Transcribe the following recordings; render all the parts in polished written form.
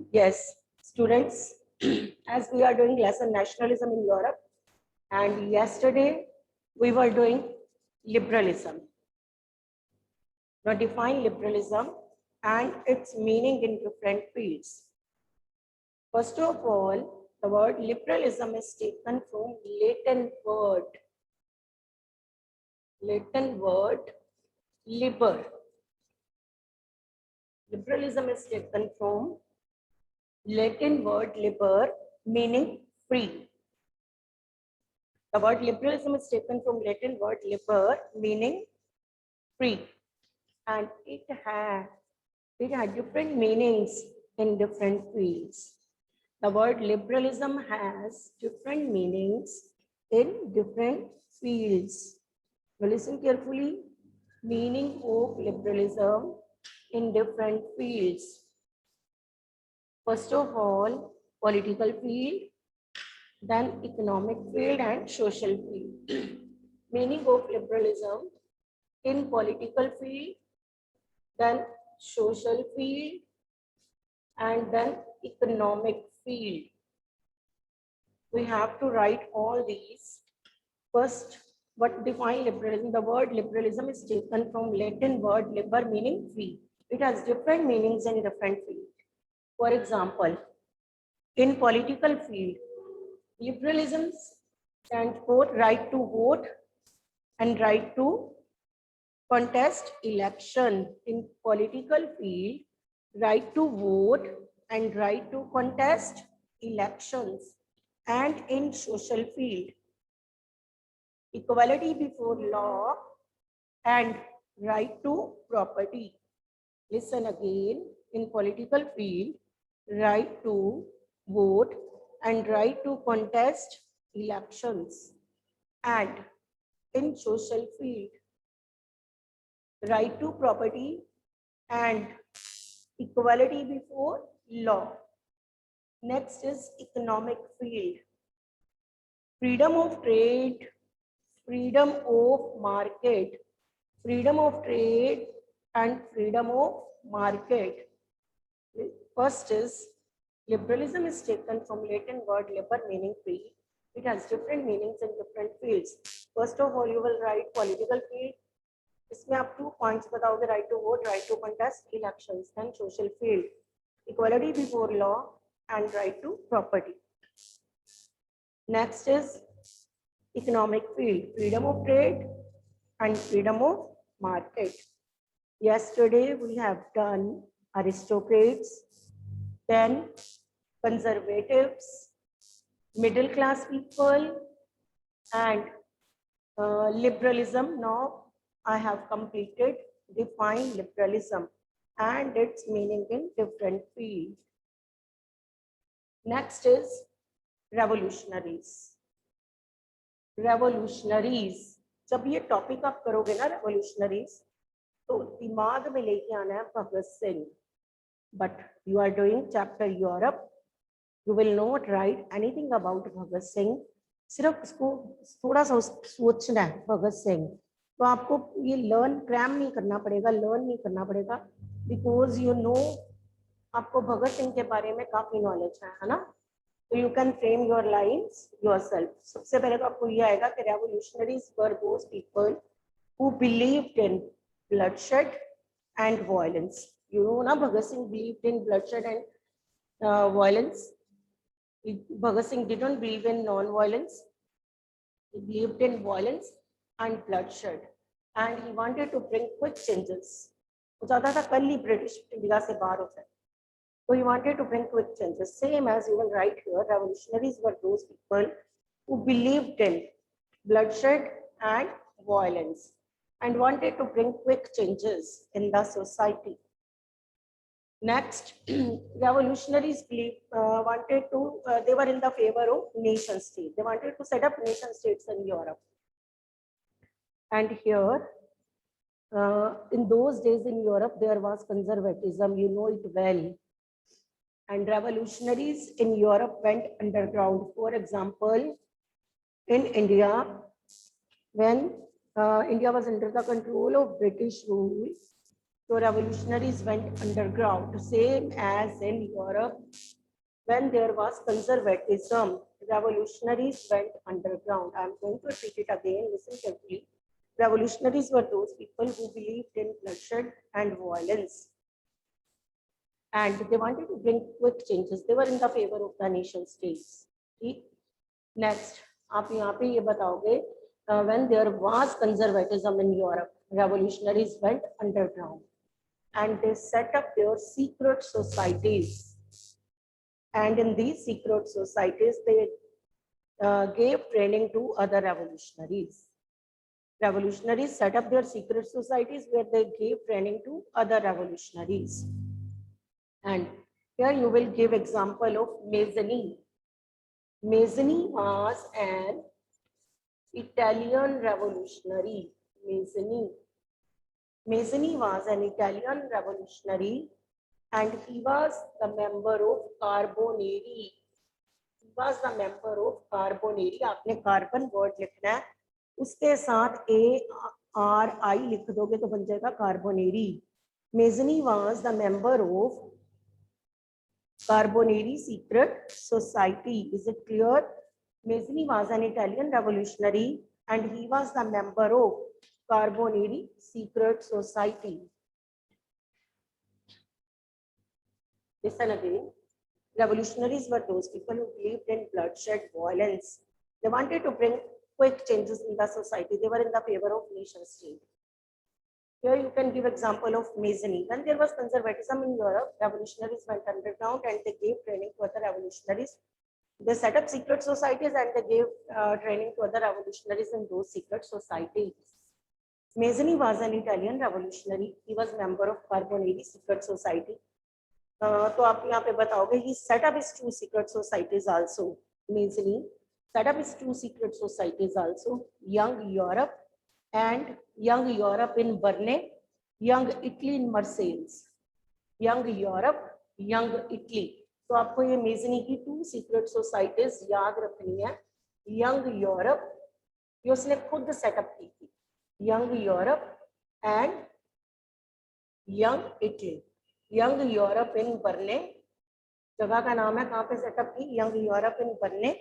Yes, students, as we are doing lesson nationalism in Europe, and yesterday we were doing liberalism. Now define liberalism and its meaning in different fields. First of all, the word liberalism is taken from Latin word liber. Liberalism is taken from Latin word liber, meaning free. The word liberalism is taken from Latin word liber, meaning free, and it had different meanings in different fields. The word liberalism has different meanings in different fields. Now listen carefully. Meaning of liberalism in different fields. First of all, political field, then economic field and social field. Meaning of liberalism in political field, then social field, and then economic field. We have to write all these. First, what define liberalism? The word liberalism is taken from Latin word liber, meaning free. It has different meanings in different fields. For example, in political field, liberalism stands for right to vote and right to contest election. In political field, right to vote and right to contest elections. And in social field, equality before law and right to property. Listen again. In political field, right to vote and right to contest elections. And in social field, right to property and equality before law. Next is economic field. Freedom of trade, freedom of market, freedom of trade and freedom of market. First is liberalism is taken from Latin word liber, meaning free. It has different meanings in different fields. First of all, you will write political field. इसमें आप 2 points बताओगे, right to vote, right to contest elections. Then social field, equality before law and right to property. Next is economic field, freedom of trade and freedom of market. Yesterday we have done aristocrats, then conservatives, middle class people, and liberalism. Now I have completed define liberalism and its meaning in different fields. Next is revolutionaries. Revolutionaries, जब ये topic आप करोगे ना revolutionaries, तो दिमाग में लेके आना है Bhagat Singh. But you are doing chapter Europe, you will not write anything about Bhagat Singh. सिर्फ इसको थोड़ा सा सोचना है भगत सिंह. तो आपको ये लर्न क्रैम नहीं करना पड़ेगा, लर्न नहीं करना पड़ेगा, बिकॉज यू नो आपको भगत सिंह के बारे में काफी नॉलेज है ना. तो you can frame your lines yourself. सबसे पहले तो आपको ये आएगा कि revolutionaries were those people who believed in bloodshed and violence. You know ना, Bhagat Singh believed in bloodshed and violence. Bhagat Singh didn't believe in non-violence. He believed in violence and bloodshed, and he wanted to bring quick changes. वो चाहता था कल ही British India से बाहर हो जाए. So he wanted to bring quick changes. Same as you will write here, revolutionaries were those people who believed in bloodshed and violence and wanted to bring quick changes in the society. Next, revolutionaries wanted to, they were in the favor of nation state. They wanted to set up nation states in Europe. And here, in those days in Europe, there was conservatism, you know it well. And revolutionaries in Europe went underground. For example, in India, when India was under the control of British rule, So revolutionaries went underground, same as in Europe. When there was conservatism, revolutionaries went underground. I am going to repeat it again, listen carefully. Revolutionaries were those people who believed in bloodshed and violence. And they wanted to bring quick changes. They were in the favor of the nation states. Next, आप यहाँ पे ये बताओगे, when there was conservatism in Europe, revolutionaries went underground and they set up their secret societies. And in these secret societies, they gave training to other revolutionaries. Revolutionaries set up their secret societies where they gave training to other revolutionaries. And here you will give example of Mazzini. Mazzini was an Italian revolutionary. Mazzini was an Italian revolutionary and he was the member of Carbonari. He was the member of Carbonari. आपने carbon word लिखना है, उसके साथ ARI लिख दोगे तो बन जाएगा Carbonari. Mazzini was the member of Carbonari secret society. Is it clear? Mazzini was an Italian revolutionary and he was the member of Carbonari secret society. Listen again. Revolutionaries were those people who believed in bloodshed, violence. They wanted to bring quick changes in the society. They were in the favor of nation state. Here you can give example of Mazzini. When there was conservatism in Europe, revolutionaries went underground and they gave training to other revolutionaries. They set up secret societies and they gave training to other revolutionaries in those secret societies. Mazzini was an Italian revolutionary. He was member of Carbonari secret society. तो आप यहाँ पे बताओगे, he set up his two secret societies also. Mazzini set up his two secret societies also, Young Europe and Young Europe in Berne, Young Italy in Marseilles. Young Europe, Young Italy. तो आपको ये Mazzini की two secret societies याद रखनी है. Young Europe, ये उसने खुद सेटअप की थी. Young Europe and Young Italy. Young Europe in Berne, जगह का नाम है, कहाँ पे सेटअप की? Young Europe in Berne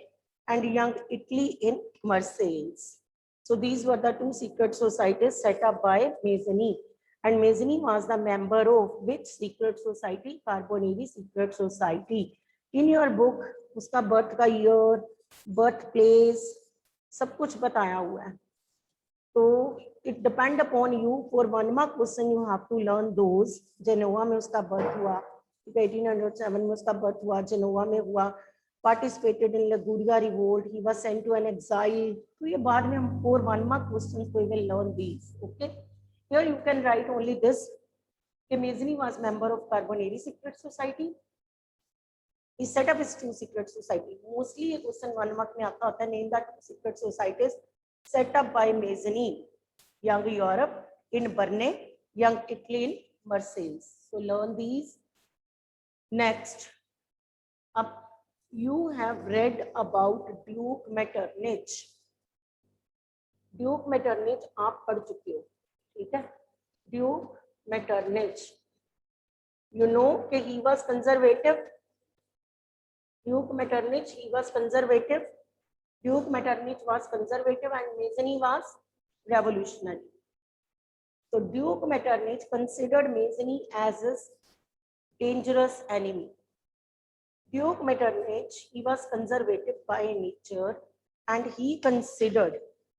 and Young Italy in Marseilles. So these were the two secret societies set up by Mazzini. And Mazzini was the member of which secret society? Carbonari secret society. In your book, उसका birth का year, birthplace, सब कुछ बताया हुआ है. So it depend upon you. For 1 mark question you have to learn those. Genoa में उसका birth हुआ, 1807 में उसका birth हुआ, Genoa में हुआ. Participated in Liguria revolt. He was sent to an exile. तो ये बाद में हम 4 1 mark questions we will learn these. Okay. Here you can write only this. Mazzini was member of Carbonari secret society. He set up his two secret society. Mostly question 1 mark में आता होता है, name that secret societies set up by Mazzini. Young Europe in Berne, Young Italy in Marseilles. So learn these. Next, up you have read about Duke Metternich. Duke Metternich आप पढ़ चुके हो, ठीक है? Duke Metternich. You know कि he was conservative. Duke Metternich, he was conservative. Duke Metternich was conservative and Mazzini was revolutionary. So Duke Metternich considered Mazzini as his dangerous enemy. Duke Metternich, he was conservative by nature and he considered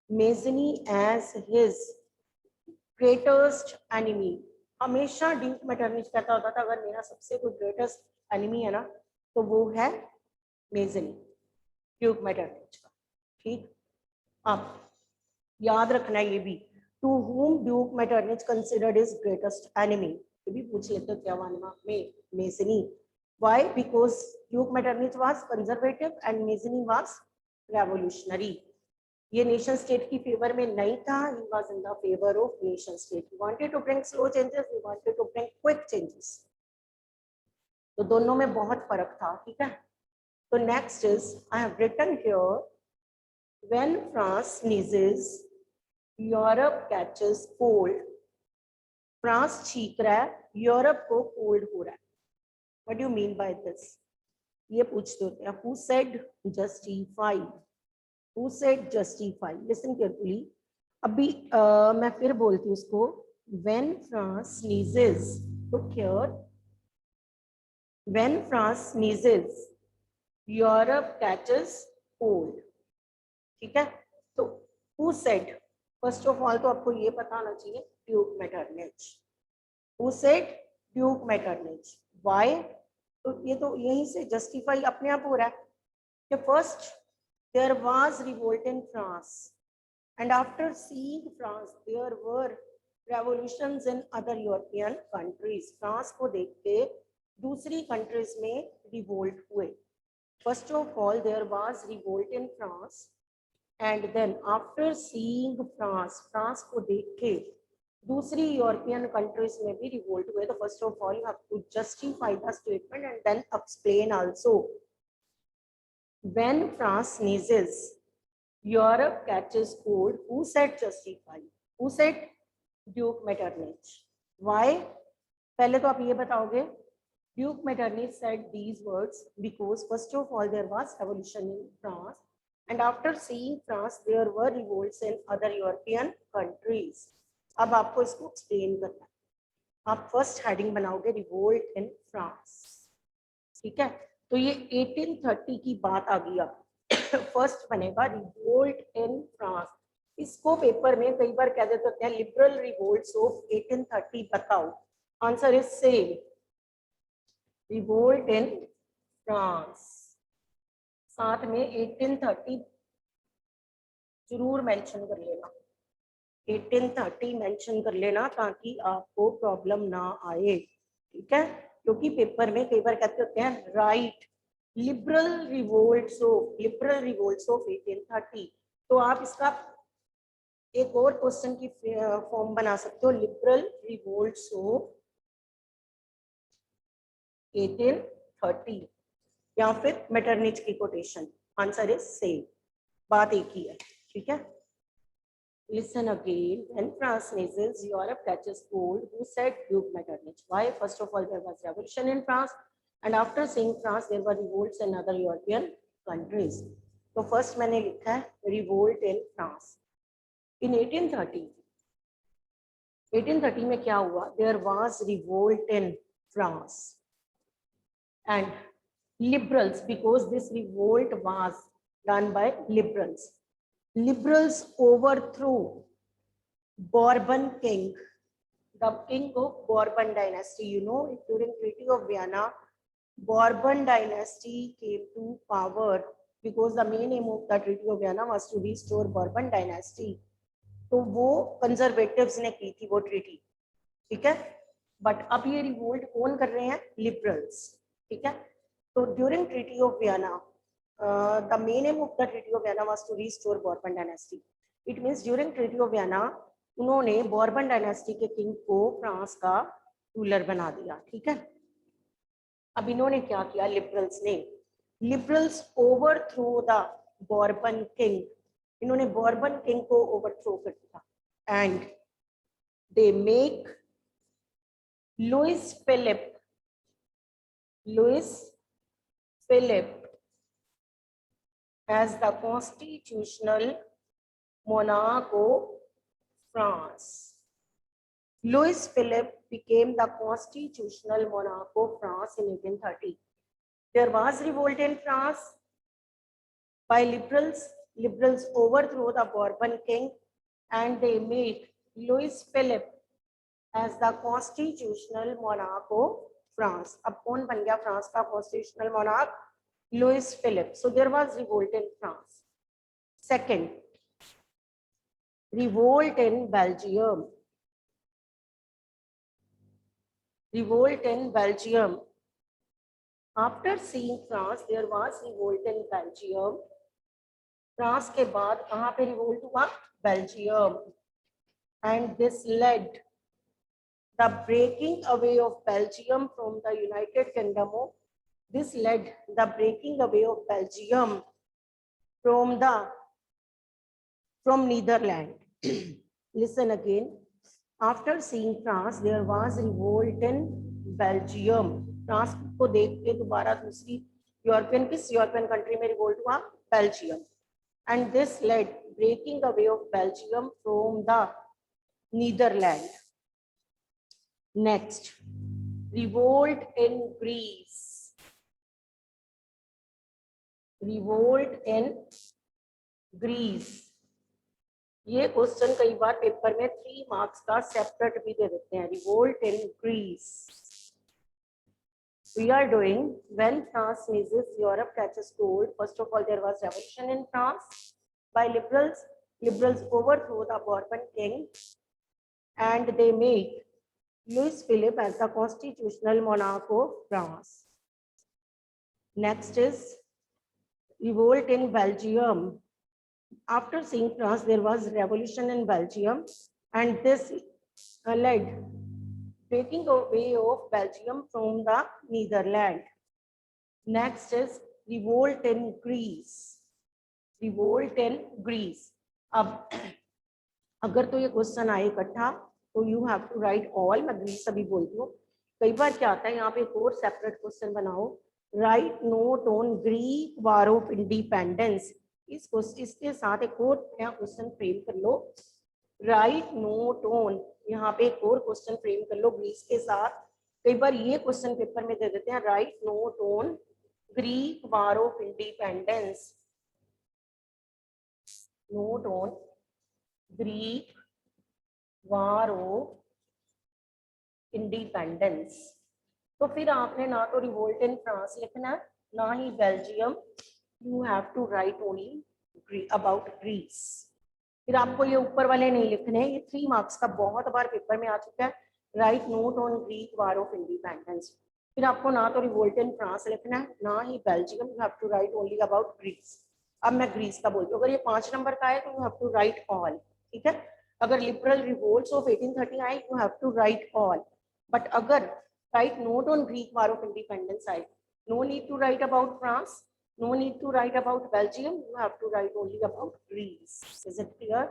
Mazzini as his greatest enemy. हमेशा Duke मेटरनिच कहता होता था, अगर मेरा सबसे कोई greatest enemy है ना तो वो है मेज़नी, ड्यूक मेटरनिच का. ठीक, अब याद रखना ये भी, to whom Duke Metternich considered his greatest enemy. ये भी पूछ लेते हो क्या वानवा में, मेज़नी. Why? Because Duke Metternich was conservative and Mazzini was revolutionary. ये नेशन स्टेट की फेवर में नहीं था. He was in the favor of nation state. He wanted to bring slow changes. He wanted to bring quick changes. तो दोनों में बहुत फर्क था. ठीक है. तो next is I have written here, when France sneezes, Europe catches cold. France छींक रहा है, यूरोप को कोल्ड हो रहा है. What do you mean by this? ये पूछते होते हैं. Who said justify? Who said justify? Listen carefully. अभी मैं फिर बोलती हूँ उसको. When France sneezes, look here, when France sneezes Europe catches cold. ठीक है. तो who said, first of all तो आपको ये पता होना चाहिए, Duke Metternich. Who said? Duke Metternich. Why? तो ये तो यहीं से जस्टिफाई अपने आप हो रहा है कि first there was revolt in France and after seeing France there were revolutions in other European countries. France को देख के दूसरी कंट्रीज में रिवोल्ट हुए. First of all, there was revolt in France, and then after seeing France, France को देख के दूसरी यूरोपियन कंट्रीज में भी रिवोल्ट हुए. तो first of all you have to justify the statement and then explain also. When France sneezes, Europe catches cold. Who said justify? Who said Duke Metternich? Why? पहले तो आप ये बताओगे. Duke Metternich said these words because first of all there was revolution in France, and after seeing France there were revolts in other European countries. अब आपको इसको explain करना है. आप first heading बनाओगे revolt in France. ठीक है. तो ये 1830 की बात आ गई. अब फर्स्ट बनेगा रिवोल्ट इन फ्रांस. इसको पेपर में कई बार कह देते हैं लिबरल रिवोल्ट्स ऑफ 1830. बताओ. Answer is same, revolt in France. साथ में 1830 जरूर मेंशन कर लेना. 1830 मेंशन कर लेना ताकि आपको प्रॉब्लम ना आए. ठीक है. क्योंकि पेपर में कई बार कहते होते हैं राइट लिबरल रिवोल्ट्स ऑफ 1830. तो आप इसका एक और क्वेश्चन की फॉर्म बना सकते हो, लिबरल रिवोल्ट्स ऑफ 1830, या फिर मेटरनिच की कोटेशन. आंसर इज सेम, बात एक ही है. ठीक है. Listen again. When France sneezes, Europe catches cold. Who said Duke Metternich? Why? First of all, there was revolution in France, and after seeing France, there were revolts in other European countries. So first मैंने लिखा है revolt in France. In 1830, 1830 में क्या हुआ? There was revolt in France, and liberals, because this revolt was done by liberals. Liberals overthrew Bourbon king, the king of Bourbon dynasty. You know, during Treaty of Vienna, Bourbon dynasty came to power because the main aim of the Treaty of Vienna was to restore Bourbon dynasty. तो वो conservatives ने की थी वो treaty. ठीक है. But अब ये रिवोल्ट कौन कर रहे हैं? लिबरल्स. ठीक है. तो during treaty of Vienna, the main aim of the Treaty of Vienna was to restore Bourbon dynasty. It means during Treaty of Vienna उन्होंने बॉर्बन डायनेस्टी के किंग को फ्रांस का रूलर बना दिया. ठीक है. अब इन्होंने क्या किया? लिबरल्स ने, liberals overthrow the Bourbon king. इन्होंने बॉर्बन किंग को ओवरथ्रो कर दिया and they make Louis Philippe as the constitutional monarch of France. Louis Philippe became the constitutional monarch of France in 1830. There was revolt in France by liberals. Liberals overthrew the Bourbon king and they made Louis Philippe as the constitutional monarch of France. अब कौन बन गया France का constitutional monarch? Louis Philippe. So there was revolt in France. Second, revolt in Belgium. Revolt in Belgium. After seeing France, there was revolt in Belgium. France के बाद कहाँ पे revolt हुआ? Belgium. And this led the breaking away of Belgium from the United Kingdom of This led the breaking away of Belgium from Netherlands. Listen again. After seeing France, there was revolt in Belgium. France को देख के दोबारा दूसरी European country में revolt हुआ? Belgium. And this led breaking away of Belgium from the Netherlands. Next, revolt in Greece. Revolt in Greece. ये question कई बार paper में 3 मार्क्स का सेपरेट भी दे देते हैं. Revolt in Greece. We are doing when France sneezes, Europe catches cold. First of all, there was revolution in France by liberals. Liberals overthrew the Bourbon king and they made Louis Philippe as the constitutional monarch of France. Next is revolt in Belgium. After seeing France, there was revolution in Belgium, and this led breaking away of Belgium from the Netherlands. Next is revolt in Greece. Revolt in Greece. अब अगर तो ये question आए इकट्ठा तो you have to write all. मैं Greece अभी बोलती हूँ. कई बार क्या आता है यहाँ पे एक और सेपरेट क्वेश्चन बनाओ. Right note on Greek war of independence. इसके साथ एक और नया क्वेश्चन फ्रेम कर लो. राइट नोट ऑन, यहाँ पे एक और क्वेश्चन फ्रेम कर लो ग्रीस के साथ. कई बार ये क्वेश्चन पेपर में दे देते हैं. Right note on Greek war of independence. Note on Greek war of independence. तो फिर आपने ना तो रिवोल्ट इन फ्रांस लिखना ना ही Belgium. You have to write only about Greece. फिर आपको ये ऊपर वाले नहीं लिखने. ये 3 मार्क्स का बहुत बार पेपर में आ चुका है. Right note on Greek war of independence. फिर आपको ना तो रिवोल्ट इन फ्रांस लिखना है ना ही Belgium. You have to write only about Greece. अब मैं ग्रीस का बोलती हूँ. अगर ये 5 नंबर का है तो you have to write all. ठीक है. अगर लिबरल रिवोल्ट्स ऑफ 1830 आए you have to write all. But अगर write note on Greek war of independence आए, no need to write about France, no need to write about Belgium. You have to write only about Greece. Is it clear?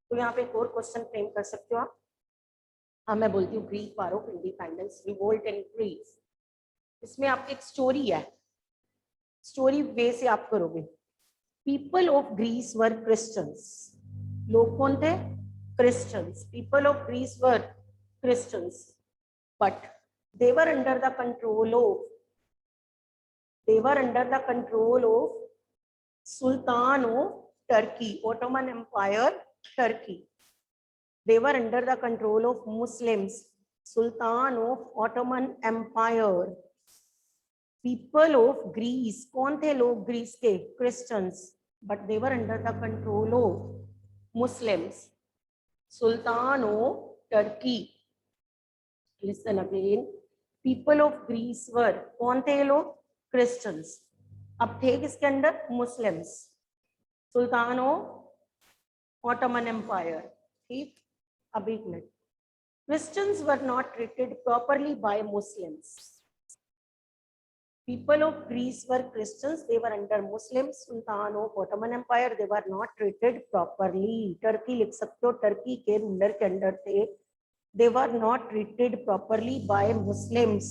तो यहाँ पे एक और question frame कर सकते हो आप. हाँ, मैं बोलती हूँ Greek war of independence, revolt in Greece. इसमें आपकी एक स्टोरी है. स्टोरी वे से आप करोगे. People of Greece were Christians. लोग कौन थे? Christians. People of Greece were Christians, but they were under the control of Sultan of Turkey, Ottoman Empire, Turkey. They were under the control of Muslims, Sultan of Ottoman Empire. People of Greece, कौन थे लोग Greece के? Christians, but they were under the control of Muslims, Sultan of Turkey. Listen again. People of Greece were, कौन थे ये लोग? Christians. अब थे किसके under? Muslims, sultan of Ottoman Empire. ठीक. अब एक minute. Christians were not treated properly by Muslims. People of Greece were Christians. They were under Muslims, Sultan of Ottoman Empire. They were not treated properly. Turkey लिख सकते हो. Turkey के ruler के under थे. They were not treated properly by Muslims.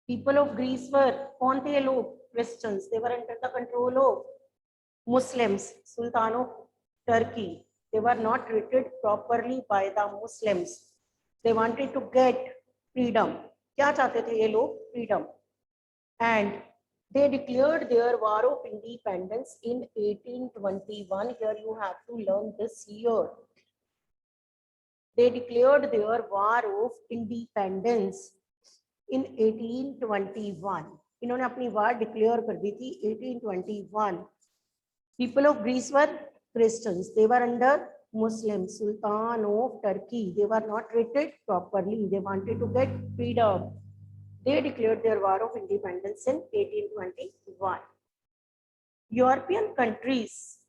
People of Greece were, कौन थे ये लोग? Christians. They were under the control of Muslims, Sultan of Turkey. They were not treated properly by the Muslims. They wanted to get freedom. क्या चाहते थे ये लोग? Freedom. And they declared their war of independence in 1821. Here you have to learn this year. They declared their war of independence in 1821. इन्होंने अपनी वार declare कर दी थी 1821. People of Greece were Christians. They were under Muslims, Sultan of Turkey. They were not treated properly. They wanted to get freedom. They declared their war of independence in 1821. European countries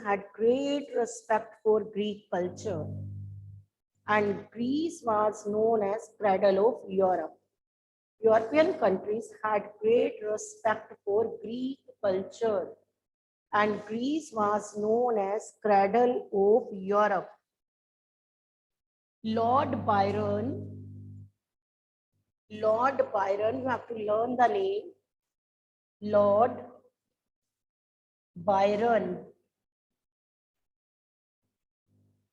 had great respect for Greek culture, and Greece was known as cradle of Europe. European countries had great respect for Greek culture, and Greece was known as cradle of Europe. Lord Byron, you have to learn the name. Lord Byron,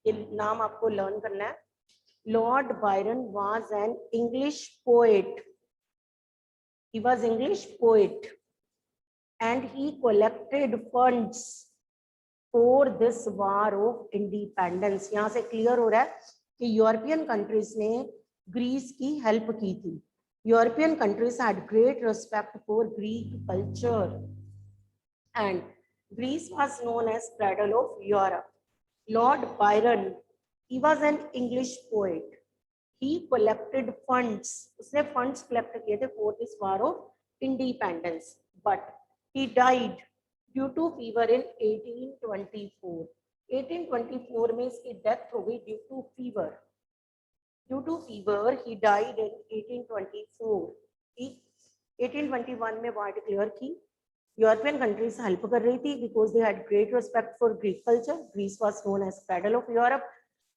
ये नाम आपको learn करना है. Lord Byron was an English poet. He was English poet and he collected funds for this war of independence. यहाँ से clear हो रहा है कि यूरोपियन कंट्रीज ने ग्रीस की हेल्प की थी. European countries had great respect for Greek culture and Greece was known as cradle of Europe. Lord Byron, he was an English poet. He collected funds. उसने funds collect किए थे for this war of independence. But he died due to fever in 1824. 1824 में इसकी death हो गई due to fever. Due to fever, he died in 1824. 1821 में war declare की. European countries help कर रही थी because they had great respect for Greek culture. Greece was known as cradle of Europe.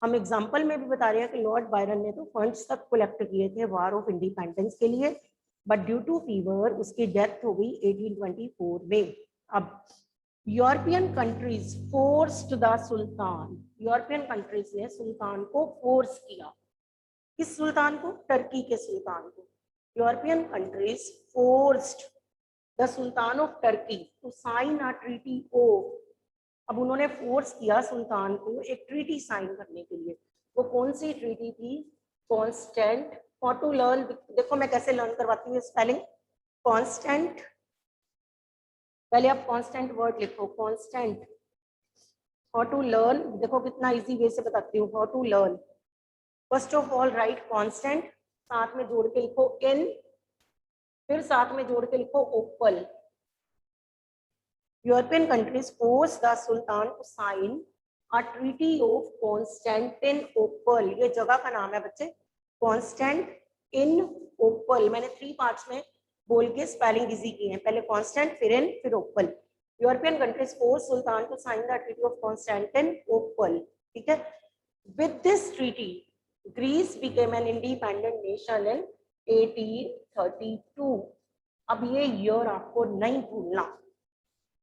हम एग्जांपल में भी बता रहे हैं कि लॉर्ड बायरन ने तो फंड्स तक कलेक्ट किए थे वार ऑफ इंडिपेंडेंस के लिए, बट ड्यू टू फीवर उसकी डेथ हो गई 1824 में. अब European countries forced the Sultan. European countries ने सुल्तान को फोर्स किया. किस सुल्तान को? टर्की के सुल्तान को. European countries forced the sultan of Turkey to sign a treaty of. अब उन्होंने फोर्स किया सुल्तान को एक ट्रीटी साइन करने के लिए. वो कौन सी ट्रीटी थी? कॉन्स्टेंट. फॉर टू लर्न, देखो मैं कैसे लर्न करवाती हूँ स्पेलिंग. कॉन्स्टेंट, पहले आप कॉन्स्टेंट वर्ड लिखो. कॉन्स्टेंट. फॉर टू लर्न, देखो कितना इजी वे से बताती हूँ. For to learn, first of all write constant, साथ में जोड़ के लिखो इन, फिर साथ में जोड़ के लिखो ओपल. European countries force the sultan to sign a treaty of Constantinople. ये जगह का नाम है बच्चे, कॉन्स्टेंटिनोपल. मैंने 3 पार्ट्स में बोल के स्पेलिंग इजी की है. पहले कॉन्स्टेंट, फिर इन, फिर ओपल. European countries force sultan to sign the treaty of Constantinople. ठीक है. With this treaty Greece became an independent nation in 1832. अब ये ईयर आपको नहीं भूलना.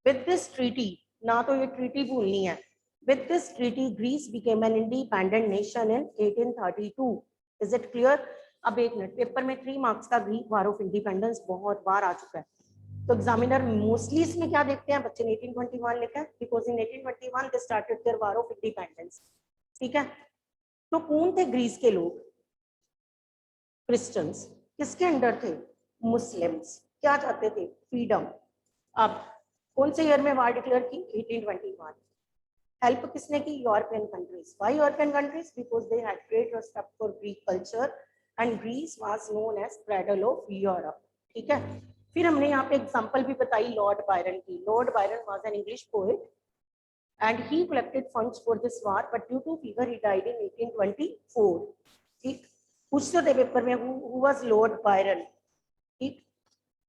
विद दिस ट्रीटी, ना तो ये ट्रीटी भूलनी है. With this treaty Greece became an independent nation in 1832. Is it clear? अब एक मिनट, पेपर में 3 मार्क्स का ग्रीक वार ऑफ इंडिपेंडेंस बहुत बार आ चुका है, तो एग्जामिनर मोस्टली इसमें क्या देखते हैं? बच्चे ने 1821 लिखा है because in 1821 they started their war of independence. ठीक है. तो कौन थे ग्रीस के लोग? क्रिश्चियंस. किसके अंडर थे? मुस्लिम्स. क्या चाहते थे? फ्रीडम. अब कौन से ईयर में वार डिक्लेयर की? 1821. हेल्प किसने की? European countries. Why European countries? Because they had great respect for Greek culture and Greece was known as cradle of Europe. ठीक है. फिर हमने यहाँ पे एग्जांपल भी बताई लॉर्ड बायरन की. Lord Byron was an English poet and he collected funds for this war, but due to fever he died in 1824. ठीक. पूछते थे पेपर में who was Lord Byron. ठीक.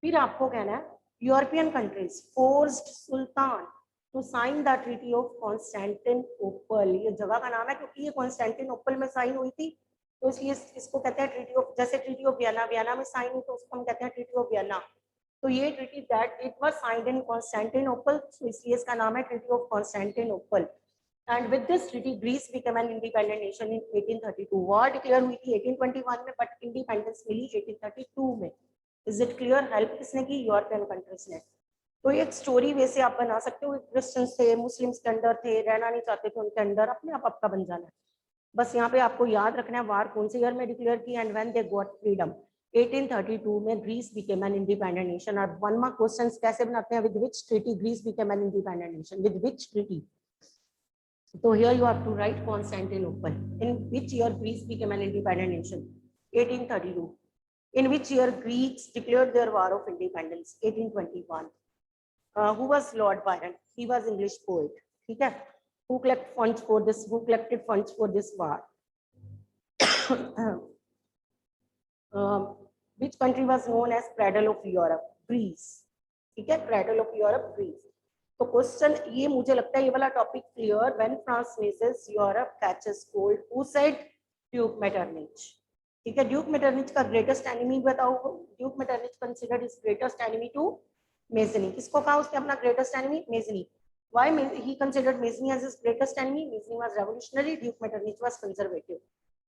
फिर आपको कहना है European countries forced sultan to sign the treaty of Constantinople. ये जगह का नाम है क्योंकि ये कॉन्स्टेंटिनोपल में साइन हुई थी, तो इसलिए इसको कहते हैं ट्रीटी ऑफ. जैसे ट्रीटी ऑफ वियना, वियना में साइन हुई तो उसको हम कहते हैं ट्रीटी ऑफ वियना. तो ये treaty that it was signed in Constantinople, तो इसलिए इसका नाम है treaty of Constantinople. And with this treaty Greece became an independent nation in 1832. War declare हुई थी 1821 में, बट इंडिपेंडेंस मिली 1832 में. Is it clear? हेल्प किसने की? यूरोपियन कंट्रीज ने. तो एक स्टोरी वैसे आप बना सकते हो. क्रिश्चियंस थे, मुस्लिम्स के अंडर थे, रहना नहीं चाहते थे उनके अंडर, अपने आप आपका बन जाना है. बस यहाँ पे आपको याद रखना है वार कौन से ईयर में डिक्लेयर की and when they got freedom. 1832 में Greece became an independent nation. और 1 मार्क क्वेश्चंस कैसे बनाते हैं? With which treaty Greece became an independent nation? With which treaty? तो here you have to write Constantinople. In which year Greece became an independent nation? 1832. In which year Greeks declared their war of independence? 1821. Who was Lord Byron? He was English poet. ठीक है. Who collected funds for this? Who collected funds for this war? Which country was known as cradle of Europe? Greece. ठीक है. Cradle of Europe, Greece. तो question ये मुझे लगता है ये वाला topic clear. When France sneezes Europe catches cold, who said? Duke Metternich. ठीक है, ड्यूक मेटरनिच का ग्रेटेस्ट एनिमी बताओ। Duke Metternich considered is greatest enemy to Mazzini. किसको कहा उसने अपना greatest enemy? Mazzini. Why he considered Mazzini as his greatest enemy? Mazzini was revolutionary, Duke Metternich was conservative.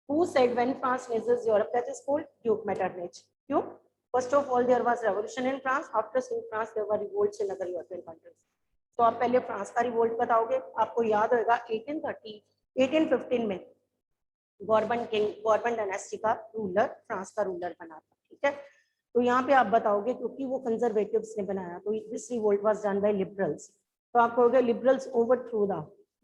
Who said when France measures Europe catches cold? Duke Metternich. क्यों? First of all, there was revolution in France. After seeing France, there were revolts in other European countries. तो आप पहले France का revolt बताओगे। आपको याद होगा 1815 में बॉर्बन किंग, बॉर्बन डायनेस्टी का रूलर फ्रांस का रूलर बना था। ठीक है, तो यहाँ पे आप बताओगे क्योंकि वो कंजर्वेटिव्स ने बनाया, तो this revolt was done by liberals. तो आप कहोगे liberals overthrew the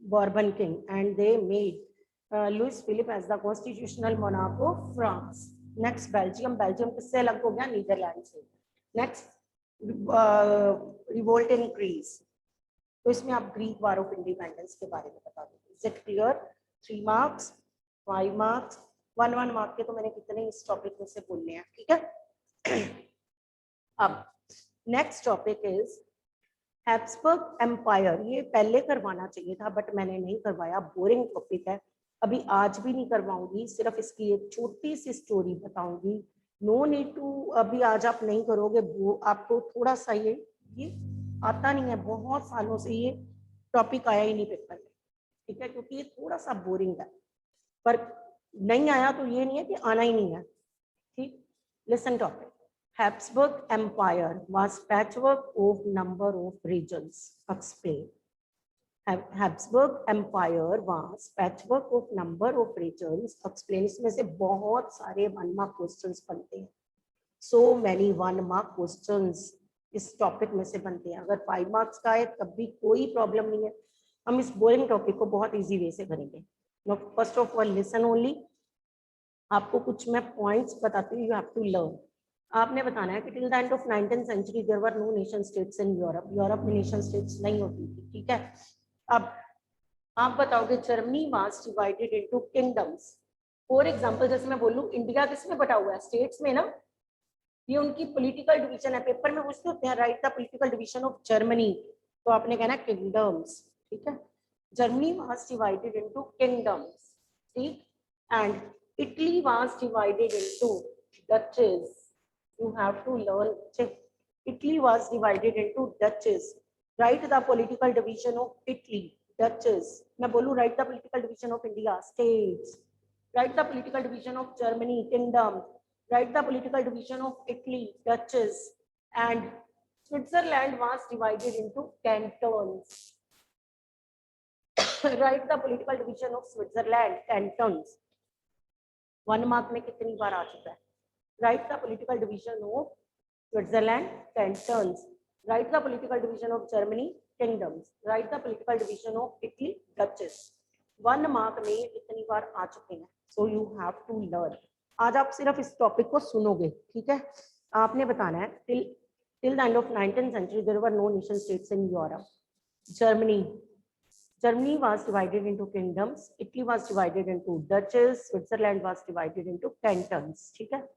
Bourbon king and they made Louis Philippe as the constitutional monarch of France. Next Belgium. Belgium किससे अलग हो गया? नीदरलैंड से। Next revolt in Greece. तो इसमें आप ग्रीक वार ऑफ इंडिपेंडेंस के बारे में बता दोगे। Is it clear? 3 marks, 5 marks, 1 mark के तो मैंने कितने इस टॉपिक में से बोलने हैं। ठीक है, अब next topic is Habsburg empire. ये पहले करवाना चाहिए था बट मैंने नहीं करवाया, बोरिंग टॉपिक है। अभी आज भी नहीं करवाऊंगी, सिर्फ इसकी एक छोटी सी स्टोरी बताऊंगी। नो नीड टू, अभी आज आप नहीं करोगे, वो आपको थोड़ा सा ये आता नहीं है, बहुत सालों से ये टॉपिक आया ही नहीं पेपर में। ठीक है, क्योंकि ये थोड़ा सा बोरिंग है, पर नहीं आया तो ये नहीं है कि आना ही नहीं है। ठीक, listen topic. Habsburg Empire was patchwork of number of regions. Explain. Habsburg Empire was patchwork of number of regions. Explain. इसमें से बहुत सारे 1 मार्क क्वेश्चंस बनते हैं। So many 1 मार्क क्वेश्चंस इस टॉपिक में से बनते हैं। अगर 5 मार्क्स का है तब भी कोई प्रॉब्लम नहीं है, हम इस बोरिंग टॉपिक को बहुत इजी वे से करेंगे। First of all listen only. आपको कुछ मैं पॉइंट्स बताती हूँ, यू हैव टू लर्न। आपने बताना है कि till the end of 19th century there were no nation states in Europe. Europe में नेशन स्टेट्स नहीं होती थी। ठीक है, अब आप बताओगे Germany was divided into kingdoms. For example जैसे मैं बोलूं इंडिया किसमें बटा हुआ है? स्टेट्स में ना। ये उनकी पॉलिटिकल डिवीजन है, पेपर में पूछते होते हैं right the political division of Germany, तो आपने कहना किंगडम्स। ठीक है, Germany was divided into kingdoms. ठीक, and Italy was divided into duchies. You have to learn. Check. Italy was divided into duchies. Write the political division of Italy. Duchies. मैं बोलूँ write the political division of India. States. Write the political division of Germany. Kingdom. Write the political division of Italy. Duchies. And Switzerland was divided into cantons. Write the political division of Switzerland. Cantons. 1 mark में कितनी बार आ चुका है? Write the political division of Switzerland, cantons. Write the political division of Germany, kingdoms. Write the political division of Italy, duchies. 1 mark में इतनी बार आ चुके हैं, so you have to learn. आज आप सिर्फ इस टॉपिक को सुनोगे। ठीक है, आपने बताना है till the end of 19th century there were no nation states in Europe. Germany was divided into kingdoms. Italy was divided into duchies. Switzerland was divided into cantons. ठीक है,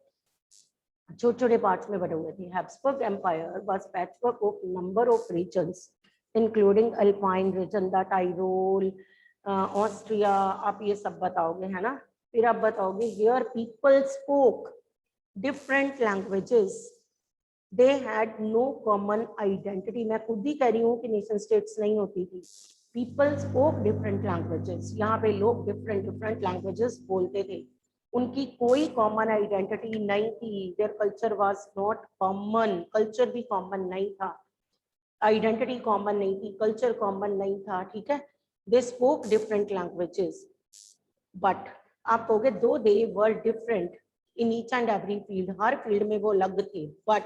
छोटे छोटे पार्ट्स में बने हुए थे। Habsburg empire was patchwork of number of regions including Alpine region, the Tyrol, Austria. आप ये सब बताओगे, है ना। फिर आप बताओगे here people spoke different languages, they had no common identity. मैं खुद ही कह रही हूँ कि नेशन स्टेट्स नहीं होती थी। पीपल स्पोक डिफरेंट लैंग्वेजेस, यहाँ पे लोग डिफरेंट लैंग्वेजेस बोलते थे, उनकी कोई कॉमन आइडेंटिटी नहीं थी। Their culture was not common, culture भी कॉमन नहीं था, आइडेंटिटी कॉमन नहीं थी, कल्चर कॉमन नहीं था। ठीक है, they spoke different languages but आप कहोगे though they were different in each and every field, हर फील्ड में वो अलग थे, but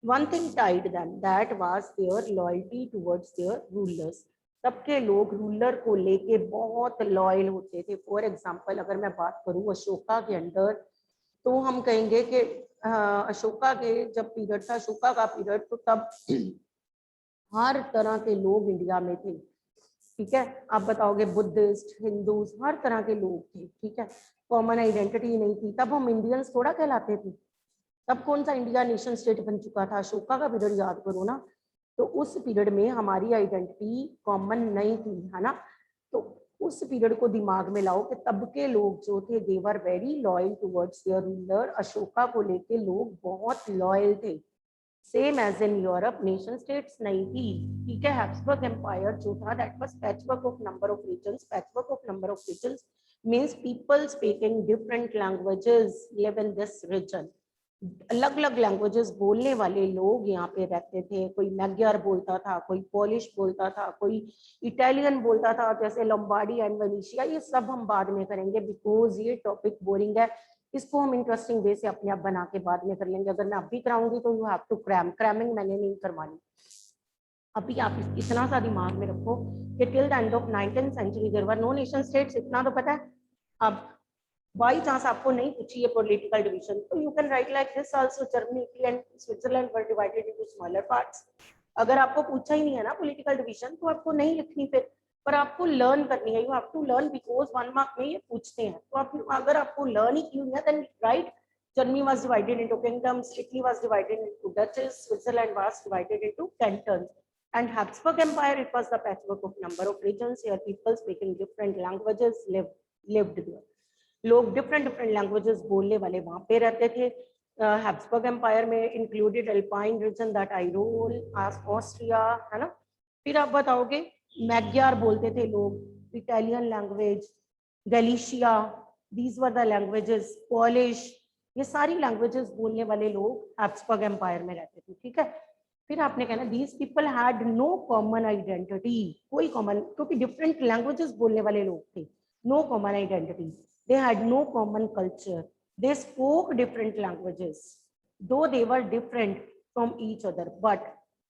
one thing tied them that was their loyalty towards their rulers. सबके लोग रूलर को लेके बहुत लॉयल होते थे। फॉर एग्जाम्पल अगर मैं बात करूं अशोका के अंदर, तो हम कहेंगे कि अशोका के जब पीरियड था, अशोका का पीरियड, तो तब हर तरह के लोग इंडिया में थे। ठीक है, आप बताओगे बुद्धिस्ट, हिंदूज, हर तरह के लोग थे। ठीक है, कॉमन आइडेंटिटी नहीं थी, तब हम इंडियंस थोड़ा कहलाते थे। तब कौन सा इंडिया नेशन स्टेट बन चुका था? अशोका का पीरियड याद करो ना। तो उस पीरियड में हमारी आइडेंटिटी कॉमन नहीं थी, है ना। तो उस पीरियड को दिमाग में लाओ कि तब के लोग जो थे they were very loyal towards their ruler. Ashoka को लेके लोग बहुत लॉयल थे। Same as in Europe, nation states नहीं थी, ठीक है। हैब्सबर्ग एम्पायर जो था that was patchwork of number of regions. Patchwork of number of regions means people speaking different languages live in this region. अलग अलग लैंग्वेजेस बोलने वाले लोग यहाँ पे रहते थे। कोई मैग्यार बोलता था, कोई पोलिश बोलता था, कोई इटालियन बोलता था, जैसे लंबाडी एंड वेनेशिया। ये सब हम बाद में करेंगे बिकॉज ये टॉपिक बोरिंग है। इसको हम इंटरेस्टिंग वे से अपने आप बना के बाद में कर लेंगे। अगर मैं अभी कराऊंगी तो you have to cram. Cramming मैंने नहीं करवानी। अभी आप इतना सा दिमाग में रखो कि till the end of 19th century there were no nation states. इतना तो पता है। अब बाई चांस आपको नहीं पूछी है पॉलिटिकल डिवीजन, तो you can write like this also, Germany, Italy and Switzerland were divided into smaller parts. अगर आपको पूछा ही नहीं है ना पॉलिटिकल डिवीजन तो आपको नहीं लिखनी फिर, पर आपको लर्न करनी है। You have to learn because 1 mark में ये पूछते हैं। तो आप अगर आपको लर्न ही क्यों है then right Germany was divided into kingdoms, Italy was divided into duchies, Switzerland was divided into cantons, and Habsburg Empire, it was the patchwork of number of regions. Here people speaking different languages lived there. लोग different languages बोलने वाले वहां पे रहते थे। Habsburg empire में included Alpine region that Tyrol, Austria, है ना। फिर आप बताओगे मैग्यार बोलते थे लोग, Italian language, Galicia, these were the languages, Polish, ये सारी लैंग्वेजेस बोलने वाले लोग हैब्सबर्ग एम्पायर में रहते थे, ठीक है। फिर आपने कहना these people had no common identity, कोई कॉमन, क्योंकि डिफरेंट लैंग्वेजेस बोलने वाले लोग थे, no common identity. They had no common culture. They spoke different languages, though they were different from each other. But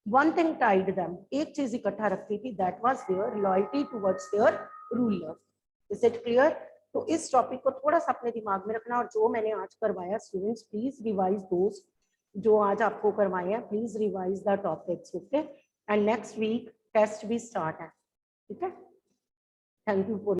one thing tied them, एक चीज इकट्ठा रखती थी, that was their loyalty towards their ruler. Is it clear? तो इस topic को थोड़ा सा अपने दिमाग में रखना। और जो मैंने आज करवाया स्टूडेंट्स, प्लीज रिवाइज दोस्त जो आज आपको करवाए हैं, please revise the topics, okay. And next week test भी स्टार्ट है, ठीक है। Thank you for